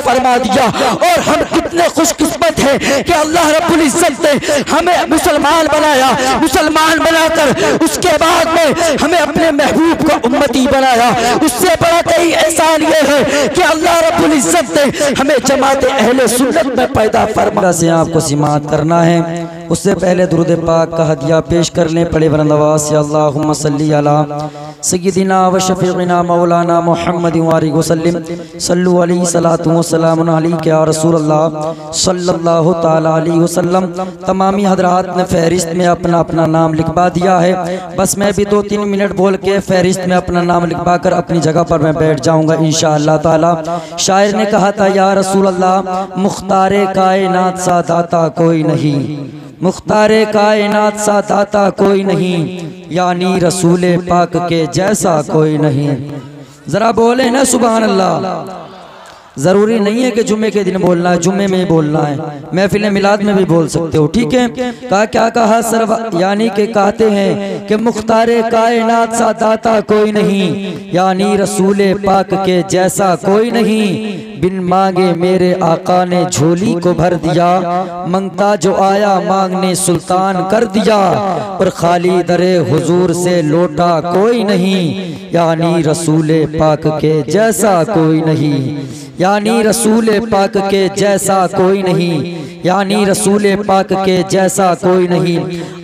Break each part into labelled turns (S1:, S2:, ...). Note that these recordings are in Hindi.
S1: फरमा दिया। और हम कितने खुशकिस्मत हैं कि अल्लाह रब्बुल इज्जत ने हमें मुसलमान बनाया, मुसलमान बनाकर उसके बाद में हमें अपने महबूब का उम्मती बनाया। उससे बड़ा कई एहसान ये है कि अल्लाह रब्बुल इज्जत ने हमें जमात अहले सुन्नत में पैदा फरमा।
S2: से आपको सिमात करना है, उससे पहले दुरूद पाक का हदिया पेश कर लें। पढ़े वरनवाज से अल्लाहुम्मा सल्ली अला सय्यिदिना व शफीइना मौलाना मुहम्मद वसल्लम सल्लु अलैहि सलातु व सलामुन अलैका या रसूल अल्लाह सल्लल्लाहु तआला अलैहि वसल्लम। तमामी हजरात ने फहरिस्त में अपना अपना नाम लिखवा दिया है। बस मैं भी 2-3 मिनट बोल के फहरिस्त में अपना नाम लिखवा कर अपनी जगह पर मैं बैठ जाऊंगा इंशाअल्लाह ताला। शायर ने कहा था, या रसूल अल्लाह मुख्तारे कायनात सा दाता कोई नहीं, मुख्तारे कायनात सा दाता कोई नहीं, यानी रसूले पाक के जैसा कोई नहीं। जरा बोले ना सुभान अल्लाह। जरूरी नहीं है कि जुम्मे के दिन बोलना है, जुम्मे में ही बोलना है, महफिल मिलाद में भी बोल सकते हो, ठीक है। कहा क्या कहा सर, यानी कि कहते हैं कि मुख्तारे कायनात सा दाता कोई नहीं, यानी रसूले पाक के जैसा कोई नहीं। बिन मांगे मेरे आका ने झोली को भर दिया, मंगता जो आया मांगने सुल्तान कर दिया। पर खाली दरे हुजूर से लौटा कोई नहीं, यानी रसूले पाक के जैसा कोई नहीं, यानी रसूले पाक के जैसा कोई नहीं, यानी रसूले पाक के जैसा कोई नहीं।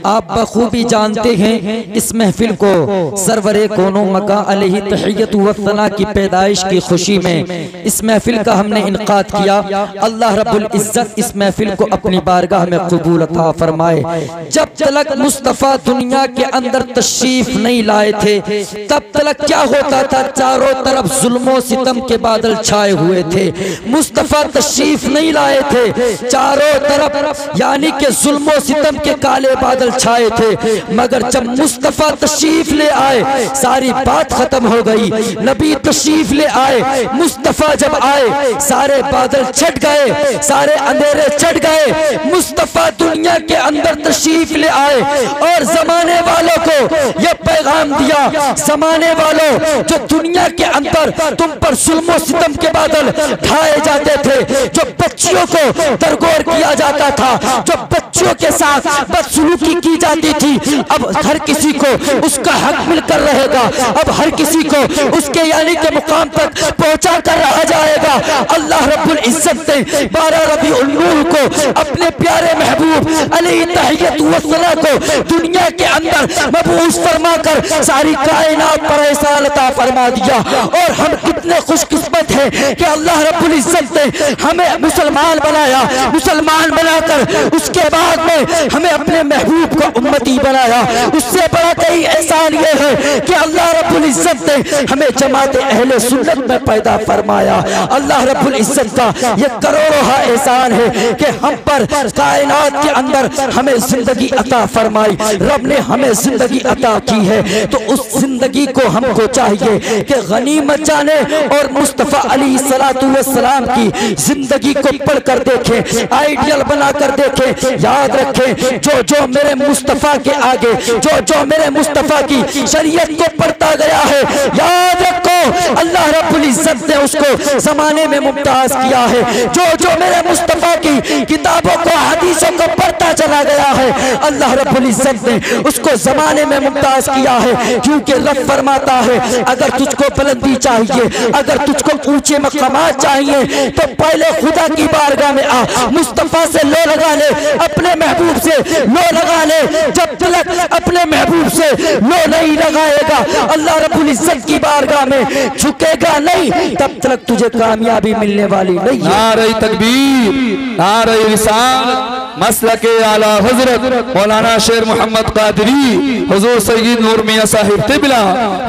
S2: आप बखूबी जानते हैं इस महफिल को सरवरे कोनो मका अलैहि तहियत व सना की पैदाइश की खुशी में इस महफिल का हमने इनकाद किया। अल्लाह रब्बुल इज्जत इस महफिल को अपनी बारगाह में कबूल अता फरमाए। जब तक मुस्तफ़ा दुनिया के अंदर तशरीफ नहीं लाए थे तब तक क्या होता था, चारों तरफ जुल्मों सितम के बादल छाए हुए थे। मुस्तफ़ा तशरीफ नहीं लाए थे, चारों तरफ यानी कि जुल्मों सितम के काले बादल छाए थे। मगर जब मुस्तफ़ा तशरीफ ले आए सारी बात खत्म हो गई। नबी तशरीफ ले आए, मुस्तफ़ा जब आए सारे बादल छट गए, सारे अंधेरे छट गए। मुस्तफ़ा दुनिया के अंदर तशरीफ ले आए और जमाने वालों को यह पैगाम दिया, जमाने वालों जो दुनिया के अंदर तुम पर जुल्मों सितम के बादल ढाए जाते थे, जो बच्चियों को दरगोर किया जाता था, जो बच्चियों के साथ बदसलूकी की जाती थी, अब हर किसी को उसका हक मिलकर रहेगा। अब हर किसी को उसके यानी के मुकाम तक पहुंचा कर रहा जाएगा। अल्लाह रब्बुल इज्जत ने 12 रबीउल नूर को अपने प्यारे महबूब अलैहि तहियत व सना को दुनिया के अंदर मबूस फरमाकर सारी कायनात पर एहसान अता फरमा दिया। और हम कितने खुशकिस्मत हैं कि अल्लाह रब्बुल इज्जत ने हमें मुसलमान बनाया, मुसलमान बनाकर उसके बाद में हमें अपने महबूब का उम्मती बनाया। उससे बड़ा कई एहसान ये है कि अल्लाह रब्बुल इज्जत ने हमें जमात अहले सुन्नत में पैदा फरमाया। अल्लाह रब्बुल इज्जत का ये करोड़ों एहसान है कि हम पर कायनात के अंदर हमें जिंदगी अता फरमाई। रब ने हमें जिंदगी अता की है तो उस जिंदगी को हमको चाहिए कि गनीमत जाने और मुस्तफ़ा अलैहिस्सलातु वस्सलाम की जिंदगी को पढ़ कर देखें, आइडियल बना कर देखें। याद रखें, जो जो मेरे मुस्तफ़ा के आगे, जो जो मेरे मुस्तफ़ा की शरीयत को पढ़ता गया है, याद रखो अल्लाह रब्बुल इज्जत ने उसको जमाने में मुमताज किया है। जो जो मेरे मुस्तफ़ा की किताबों को, हदीसों को पढ़ता चला गया है, अल्लाह रब्बुल इज्जत ने उसको जमाने में मुमताज किया है। क्योंकि रब फरमाता है, अगर तुझको बुलंदी चाहिए, अगर तुझको ऊंचे मकामात चाहिए तो पहले खुदा की बारगाह में आ, मुस्तफ़ा से लो लगा ले, अपने महबूब से लो लगा ले। जब तक अपने महबूब से लो नहीं लगाएगा, अल्लाह रब्बुल इज्जत की बारगाह में झुकेगा नहीं, तब तक तुझे कामयाबी मिलने वाली नहीं है।
S3: नारे तकबीर, नारे रिसालत, मसलके आला हजरत मौलाना शेर मोहम्मद कादरी, हुजूर सय्यद नूर मियां साहिब तिबला,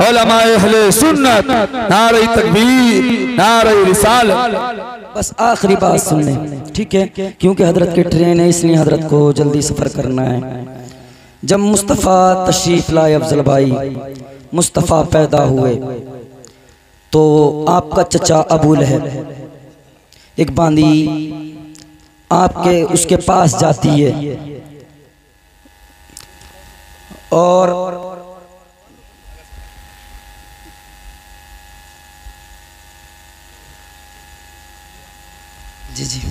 S3: उलमाए अहले सुन्नत, नारे तकबीर, नारे रिसालत।
S2: बस आखिरी बात सुन लें, ठीक है, क्योंकि हजरत की ट्रेन है इसलिए हजरत को जल्दी सफर करना है। जब मुस्तफ़ा तशरीफ लाए अफजल भाई, मुस्तफ़ा पैदा हुए तो आपका चचा अबू लहब, एक बांदी आपके उसके पास जाती है और जी जी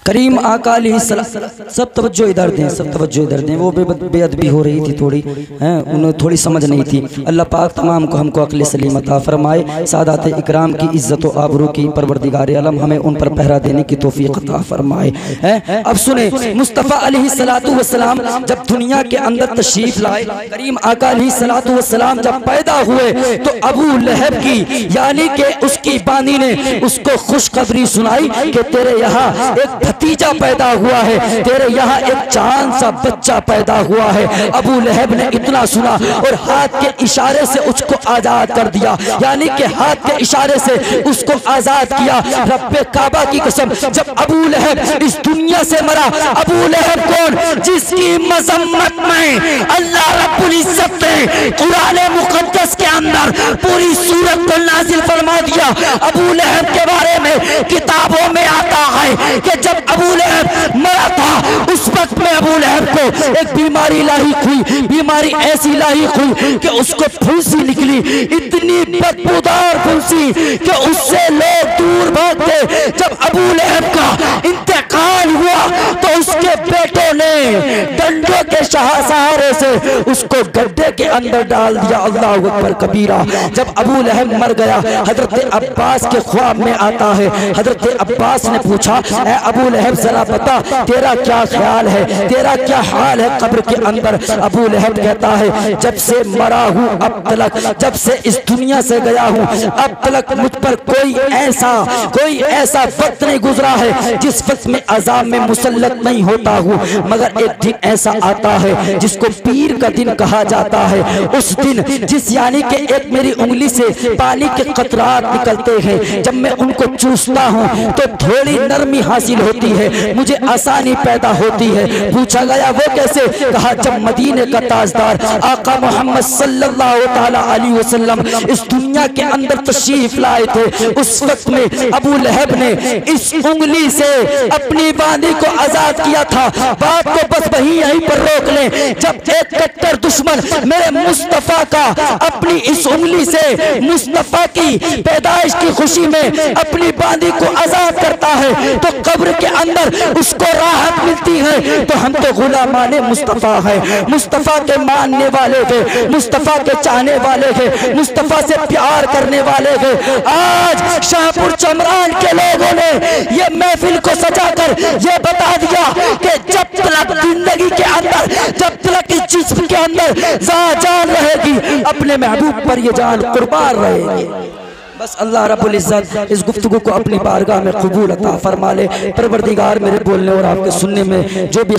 S2: करीम आका अलैहिस्सलाम, सब तवज्जो इधर दें, सब तवज्जो इधर दें। वो बेअदबी हो रही थी थोड़ी, हैं, उन्हें थोड़ी समझ नहीं थी। अल्लाह पाक तमाम को हमको अक्ल सलीम अता फरमाए। सादात इकराम की इज्जत व आबरू की परवरदिगार आलम हमें उन पर पहरा देने की तौफीक अता फरमाए। हैं, अब सुने, मुस्तफ़ा अलैहिस्सलातु वस्सलाम जब दुनिया के अंदर तशरीफ लाए, करीम आका अलैहिस्सलातु वस्सलाम जब पैदा हुए तो अबू लहब की यानी कि उसकी बानी ने उसको खुशखबरी सुनाई कि तेरे यहाँ एक भतीजा पैदा हुआ है, तेरे यहाँ एक चांद सा बच्चा पैदा हुआ है। अबू लहब ने इतना सुना और हाथ के इशारे से उसको आजाद कर दिया, यानी कि हाथ के इशारे से उसको आजाद किया। रब्बे काबा की कसम, जब अबू लहब इस दुनिया से मरा, अबू लहब कौन? जिसकी मजम्मत में अल्लाह रब्बुल इज्जत ने कुरान मुकद्दस के अंदर पूरी सूरत को नाजिल फरमा दिया। अबू लहब के बारे में किताबों में आता है कि जब अबू लहब मरा था उस वक्त में अबू लहब को एक बीमारी लाहिक हुई। बीमारी ऐसी लाहिक हुई कि उसको फुंसी निकली, इतनी बदबूदार फुंसी कि उससे लोग दूर भागते। जब अबू लहब का इंतकाल हुआ तो उसके बेटों ने डंडों के सहारे से उसको गड्ढे के अंदर डाल दिया। अल्लाह अकबर कबीरा। जब अबू लहब मर गया, हजरत अब्बास के ख्वाब में आता है। हजरत अब्बास ने पूछा, ऐ अबू लहब जरा बता तेरा क्या ख्याल है, तेरा क्या हाल है कब्र के अंदर? अबू लहब कहता है, जब से मरा हूँ अब तलक, जब से इस दुनिया से गया हूँ अब तलक मुझ पर कोई ऐसा वक्त नहीं गुजरा है जिस वक्त में अजाब में मुसल्लत नहीं होता हूँ। मगर एक दिन ऐसा आता है जिसको पीर का दिन कहा जाता है। उस दिन जिस यानी कि एक मेरी उंगली से पानी के कतरात निकलते हैं, जब मैं उनको चूसता हूँ तो थोड़ी नरमी हासिल होती है, मुझे आसानी पैदा होती है। पूछा गया वो कैसे? कहा जब मदीने का ताजदार आका मोहम्मद सल्लल्लाहु ताला अलैहि वसल्लम इस दुनिया के अंदर तशरीफ लाए थे, उस वक्त में अबू लहब ने इस उंगली से अपनी बांदी को आजाद किया था। बात को बस वही यहीं पर रोक लें। जब एक कट्टर दुश्मन मेरे मुस्तफा का अपनी इस उंगली से मुस्तफा की पैदाइश की खुशी में अपनी बांदी को आजाद करता है तो कब्र के अंदर उसको राहत मिलती है। तो हम तो गुलामाने मुस्तफा है, मुस्तफा के मानने वाले थे, मुस्तफा के चाहने वाले थे, मुस्तफा से प्यार करने वाले थे। आज शाहपुर चमरान के लोगों ने ये महफिल को सजाकर ये बता दिया कि जब तक जिंदगी के अंदर, जब तक इस जिस्म के अंदर जान रहेगी, अपने महबूब पर ये जान कुर्बान रहेगी। बस अल्लाह रब्बुल इज्जत इस गुफ्तगू को अपनी बारगाह में कबूल अता फरमा ले। परवरदिगार मेरे बोलने और आपके सुनने में जो भी